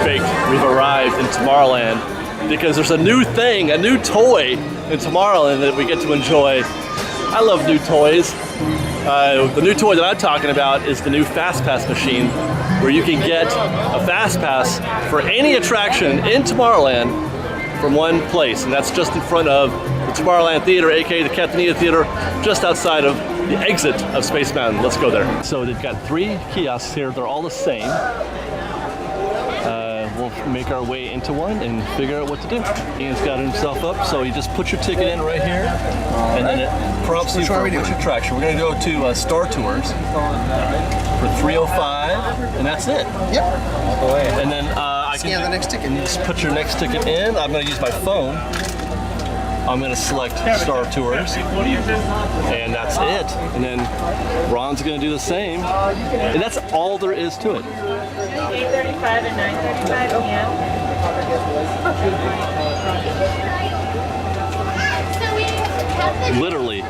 faked. We've arrived in Tomorrowland because there's a new thing, a new toy in Tomorrowland that we get to enjoy. I love new toys. The new toy that I'm talking about is the new FASTPASS machine, where you can get a FASTPASS for any attraction in Tomorrowland from one place, and that's just in front of the Tomorrowland Theater, aka the Catanea Theater, just outside of the exit of Space Mountain. Let's go there. So they've got 3 kiosks here. They're all the same. We'll make our way into one and figure out what to do. Ian's got himself up, so you just put your ticket in right here, and then it prompts you for which attraction. We're going to go to Star Tours for $305, and that's it. Yep. And then I scan the next ticket. Just put your next ticket in. I'm going to use my phone. I'm going to select Star Tours, and that's it. And then Ron's going to do the same, and that's all there is to it. 8:35 and 9:35 p.m. Literally,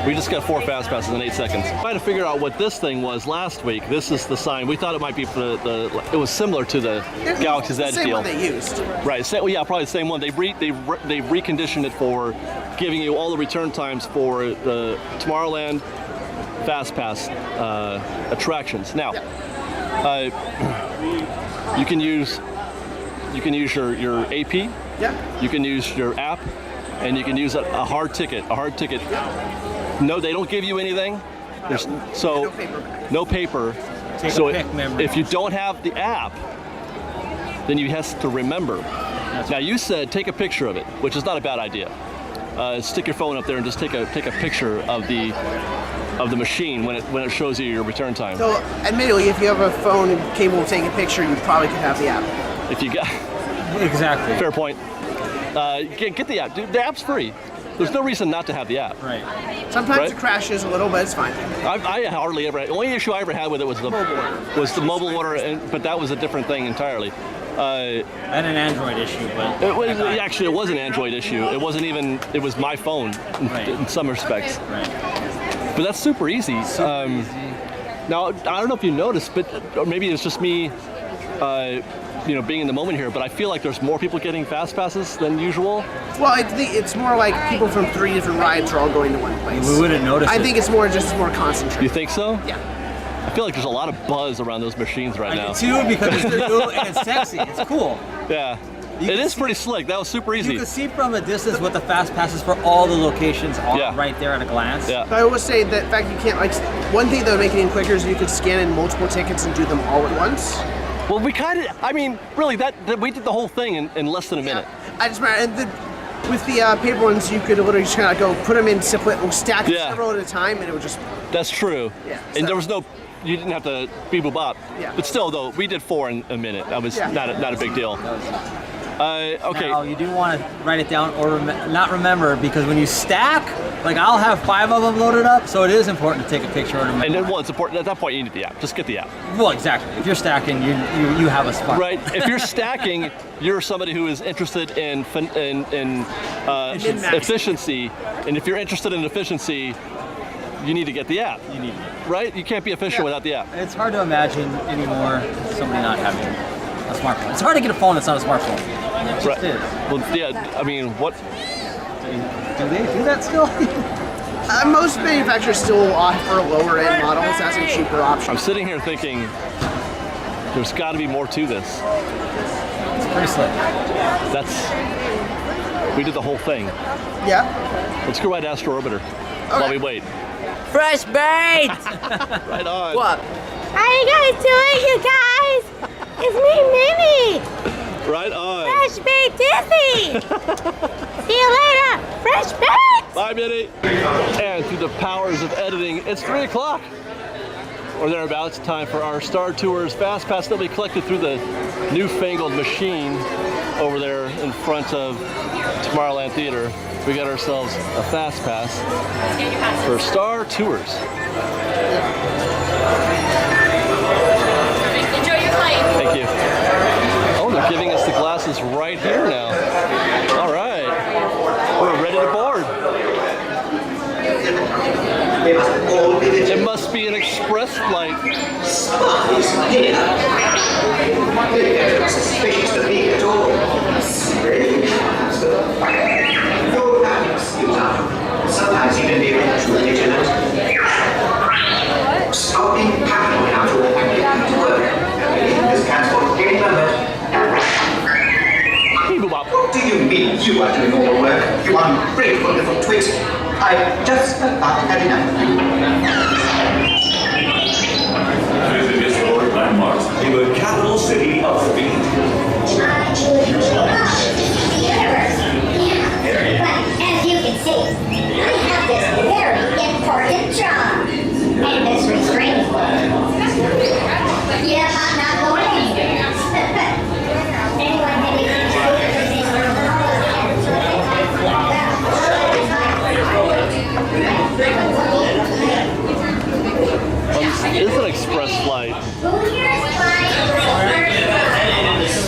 we just got 4 FASTPASSes in 8 seconds. Trying to figure out what this thing was last week. This is the sign. We thought it might be for it was similar to the Galaxy's Edge same deal. One they used. Right. Well, yeah, probably the same one. They reconditioned it for giving you all the return times for the Tomorrowland FASTPASS attractions. Now, you can use your AP. Yeah. You can use your app, and you can use a hard ticket. A hard ticket. No, they don't give you anything. There's, so no paper. So if you don't have the app, then you have to remember. Now you said take a picture of it, which is not a bad idea. Stick your phone up there and just take a picture of the machine when it shows you your return time. So admittedly, if you have a phone and capable of taking a picture, you probably could have the app. If you got exactly fair point. Get the app, dude. The app's free. There's no reason not to have the app. Right. Sometimes it crashes a little, but it's fine. I hardly ever. The only issue I ever had with it was the mobile order, but that was a different thing entirely. And an Android issue, but it was an Android issue. It wasn't even. It was my phone in some respects. Right. But that's super easy. Now I don't know if you noticed, or maybe it's just me. Being in the moment here, but I feel like there's more people getting FASTPASSes than usual. Well, it's more like people from 3 different rides are all going to one place. We wouldn't notice. I think it's more concentrated. You think so? Yeah. I feel like there's a lot of buzz around those machines right now. I do too, because it's new and it's sexy. It's cool. Yeah. It is pretty slick. That was super easy. You can see from a distance what the FASTPASses for all the locations are right there at a glance. Yeah. But I will say that in fact you can't one thing that would make it even quicker is you could scan in multiple tickets and do them all at once. Well, we really, we did the whole thing in less than a minute. I just remember, with the paper ones, you could literally just kind of go put them in stack several at a time, and it would just. That's true. Yeah. And there was you didn't have to beep boop bop. Yeah. But still, though, we did 4 in a minute. That was not a big deal. Okay. Now, you do want to write it down or not remember, because when you stack, like I'll have 5 of them loaded up, so it is important to take a picture or remember. And then, it's important, at that point you need the app. Just get the app. Well, exactly. If you're stacking, you have a spot. Right. If you're stacking, you're somebody who is interested in efficiency, and if you're interested in efficiency, you need to get the app. You need it. Right? You can't be efficient without the app. It's hard to imagine anymore somebody not having a smartphone. It's hard to get a phone that's not a smartphone. It just is. Well, yeah, I mean, what? Do they do that still? Most manufacturers still offer lower end models as a cheaper option. I'm sitting here thinking, there's got to be more to this. It's pretty slick. We did the whole thing. Yeah. Let's go ride Astro Orbiter while we wait. Fresh bait! Right on. What? How you guys doing, you guys? It's me, Minnie. Right on. Fresh bait Disney. See you later. Fresh bait. Bye, Minnie. And through the powers of editing, it's 3 o'clock. Or thereabouts, time for our Star Tours FastPass that we collected through the newfangled machine over there in front of Tomorrowland Theater. We got ourselves a FastPass for Star Tours. Enjoy your flight. Thank you. Oh, they're giving us the glasses right here now. All right. We're ready to board. It must be an express express flight. Spies here. They're not suspicious to me at all. Strange. No happiness, you know. Sometimes even the eventual vigilant. Stop being paranoid now to walk back to work. This transport any moment. What do you mean you are doing all the work? You ungrateful little twit. I just about had enough of you. Visit historic landmarks in the capital city of the beat. As you can see, I have this very important job. And this restraining order. Yeah, I'm not going anywhere. Anyone have anything to This is an express flight.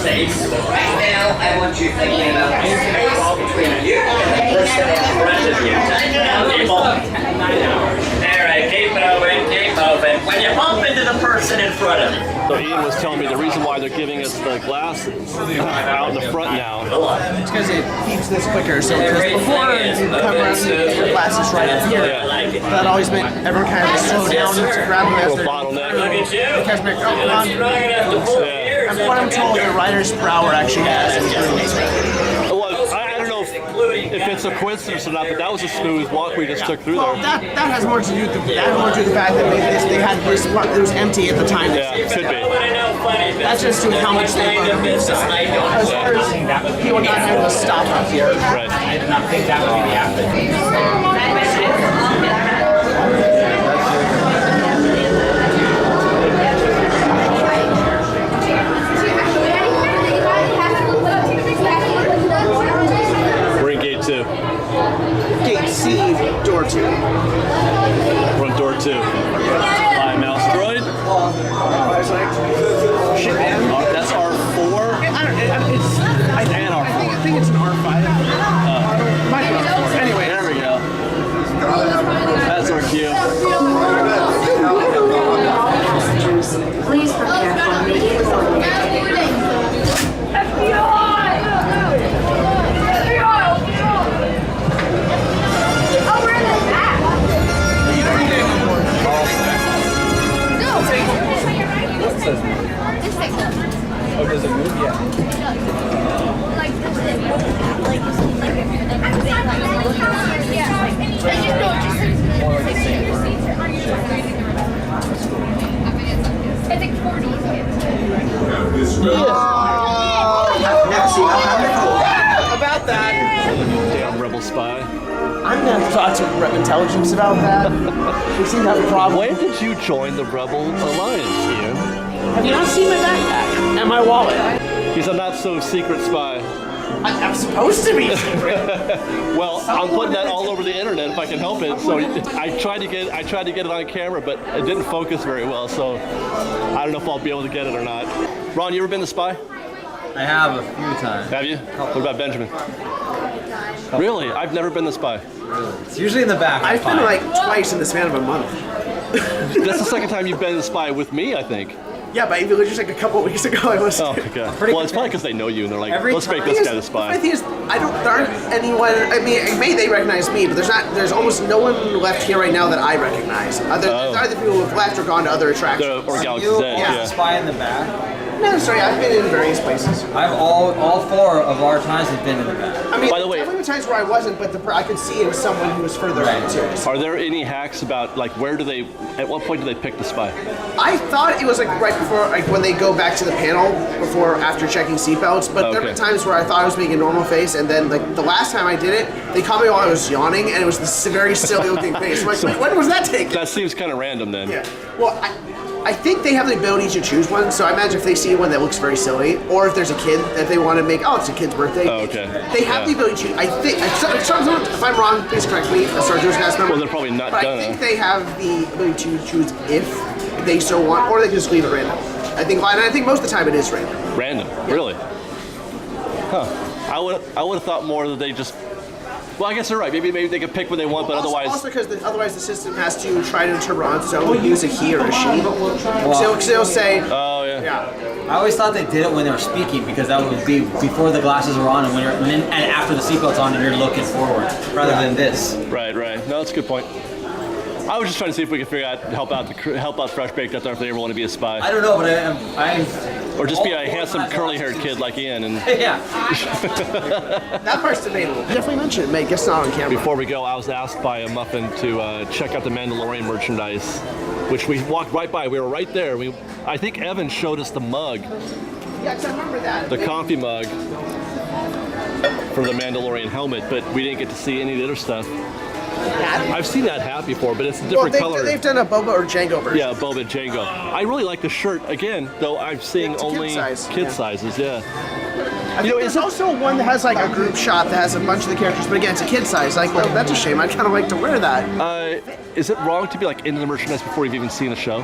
Right now, I want you thinking about the wall between you and the person in front of you. Alright, keep moving, keep moving. When you bump into the person in front of you. So Ian was telling me the reason why they're giving us the glasses out in the front now. It's because it keeps this quicker. So because before you come around and your glasses right up here, that always meant everyone kind of slow down to grab them as Little bottleneck. Because they're coming on. And what I'm told, the writer's per hour actually has improved. Well, I don't know if it's a coincidence or not, but that was a smooth walk we just took through Well, there. that has more to do with the fact that maybe they had this part that was empty at the time. Yeah, could be. That's just to how much they love the inside. As far as people not having to stop up here. Right. I did not think that would be the We're in gate 2. Gate C, door 2. We're on door 2. Hi, mouse droid. Shit, man. That's R4. I think it's an R5. Might be R4. Anyway. There we go. That's our cue. Please prepare for immediate boarding. Oh, does it move yet? I think 40. Never seen a About that, Damn rebel spy. I'm going to have to talk to Rep Intelligence about that. We seem to have a problem. When did you join the Rebel Alliance, Ian? Have you not seen my backpack and my wallet? He's a not-so-secret spy. I'm supposed to be secret. Well, I'm putting that all over the internet if I can help it. So I tried to get it on camera, but it didn't focus very well. So I don't know if I'll be able to get it or not. Ron, you ever been the spy? I have a few times. Have you? What about Benjamin? Really? I've never been the spy. It's usually in the back. I've been like twice in the span of a month. That's the second time you've been the spy with me, I think. Yeah, but even just like a couple of weeks ago, I was. Oh, okay. Well, it's probably because they know you and they're like, Every let's make time- this guy the The spy. thing is, there aren't anyone. I mean, maybe they recognize me, but there's almost no one left here right now that I recognize. There's either people who have left or gone to other attractions. Or Galaxy's You Edge, yeah. yeah. spy in the back. No, sorry, I've been in various places. I've all 4 of our times have been in the back. I mean, By the way- there were times where I wasn't, but I could see it was someone who was further Right. into it. Are there any hacks about like at what point do they pick the spy? I thought it was like right before, like when they go back to the panel after checking seatbelts. But there Okay. were times where I thought I was making a normal face, and then like the last time I did it, they caught me while I was yawning, and it was this very silly looking face. I'm like, wait, when was that taken? That seems kind of random then. Yeah. Well, I think they have the ability to choose one, so I imagine if they see one that looks very silly, or if there's a kid that they want to make, it's a kid's birthday. Oh, okay. They have the ability to. I think. If I'm wrong, please correct me. Sergeant's cast member. Well, they're probably not But gonna. I think they have the ability to choose if they so want, or they can just leave it random. I think most of the time it is random. Random, really? Huh. I would have thought more that they just Well, I guess they're right. Maybe they can pick what they want, but otherwise. Also because otherwise the system has to try to Toronto use a he or a she. So they'll say. Oh yeah. Yeah. I always thought they did it when they were speaking because that would be before the glasses are on and and after the seatbelt's on and you're looking forward rather than this. Right. No, that's a good point. I was just trying to see if we could figure out help out Fresh Baked out there if they ever want to be a spy. I don't know, but I or just be a handsome curly-haired kid like Ian. And yeah. That part's debatable. Definitely mention it, mate. Guess not on camera. before we go, I was asked by a muffin to check out the Mandalorian merchandise, which we walked right by. We were right there. I think Evan showed us the mug, Yeah, 'cause I remember that. the coffee mug for the Mandalorian helmet, but we didn't get to see any of the other stuff. I've seen that hat before, but it's a different color. They've done a Boba or Django version. Yeah, Boba Django. I really like the shirt. Again, though I'm seeing It's a only kid size, sizes. Yeah. I think there's also one that has like a group shot that has a bunch of the characters, but again, it's a kid size. Like, well, that's a shame. I'd kind of like to wear that. Is it wrong to be like into the merchandise before you've even seen the show?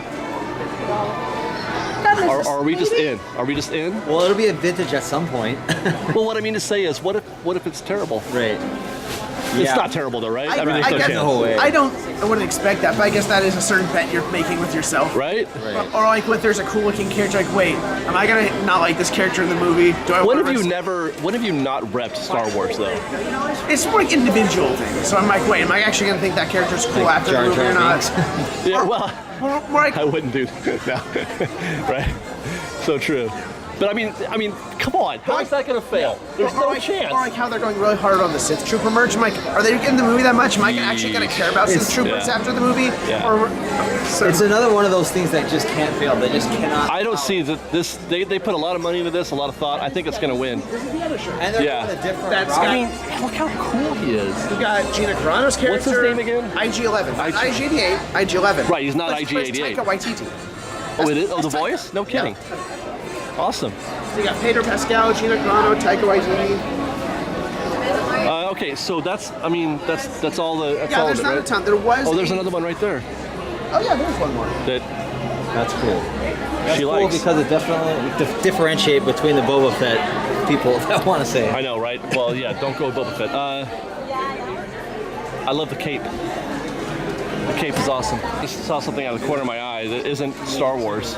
Or are we just in? Are we just in? Well, it'll be a vintage at some point. Well, what I mean to say is, what if it's terrible? Right. It's Yeah. not terrible though, right? I mean, there's no guess- chance. No way. I wouldn't expect that, but I guess that is a certain bet you're making with yourself. Right? Right. Or like, when there's a cool looking character, like, wait, am I gonna not like this character in the movie? Do I When wanna have you risk- never? When have you not repped Star Wars though? It's more like individual things. So I'm like, wait, am I actually gonna think that character's cool after the Jar movie Jar or not? Binks. Yeah. Well, More like, I wouldn't do that. No. Right? So true. But I mean, come on. How is that gonna fail? There's no chance. Or like how they're going really hard on the Sith Trooper merch. I'm like, are they in the movie that much? Am I actually gonna care about Sith Troopers yeah. after the movie? Yeah. Or, so, It's another one of those things that just can't fail. They just cannot. I don't see that this. They put a lot of money into this, a lot of thought. I think it's gonna win. And they're Yeah. going a different That's route. I mean, look how cool he is. we got Gina Carano's character. What's his name again? IG-11. Not IG-88. IG-11. Right, he's not Plays IG-88. Taika Waititi. Oh, it is. Oh, the voice? No kidding. Awesome. So you got Pedro Pascal, Gina Carano, Taika Waititi. Okay, so that's all the. That's Yeah, all there's of it, not a right? ton. There was. Oh, there's another one right there Oh yeah, there's one more. that That's cool. That's she cool likes. because it definitely differentiate between the Boba Fett people that want to say. I know, right? Well, yeah. Don't go with Boba Fett. I love the cape. The cape is awesome. I just saw something out of the corner of my eye that isn't Star Wars.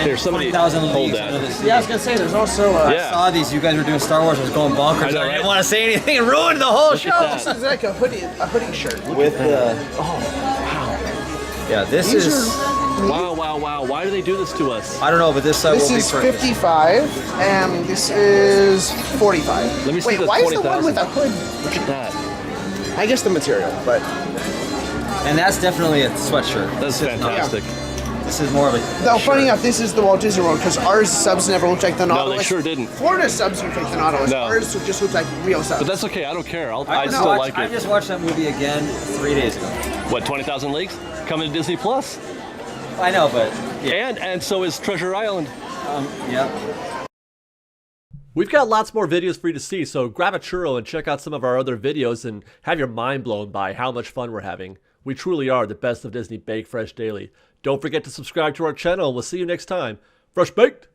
Here, somebody 20,000 hold leagues that. under the sea. Yeah, I was gonna say there's also. Yeah. I saw these. You guys were doing Star Wars. I was going bonkers. I know, I right? didn't want to say anything and ruin the whole show. that. This is like a hoodie shirt. With the. Yeah, this These is. Wow. Why do they do this to us? I don't know, but this side This will be is purchased. 55, and this is 45. Let me see Wait, the why is the 20,000. one with a hood? Look at that. I guess the material, but And that's definitely a sweatshirt. That's This is not- fantastic. This is more of a. no. shirt. Funny enough, this is the Walt Disney World because ours subs never looked like the No, Nautilus. they sure didn't. Florida subs look like the Nautilus. No. Ours just looked like real subs. But that's okay. I don't care. I I still like I it. just watched that movie again 3 days ago. What, 20,000 Leagues? Coming to Disney Plus. I know, but yeah. And so is Treasure Island. Yeah. We've got lots more videos for you to see, so grab a churro and check out some of our other videos and have your mind blown by how much fun we're having. We truly are the best of Disney Bake Fresh Daily. Don't forget to subscribe to our channel and we'll see you next time. Fresh Baked!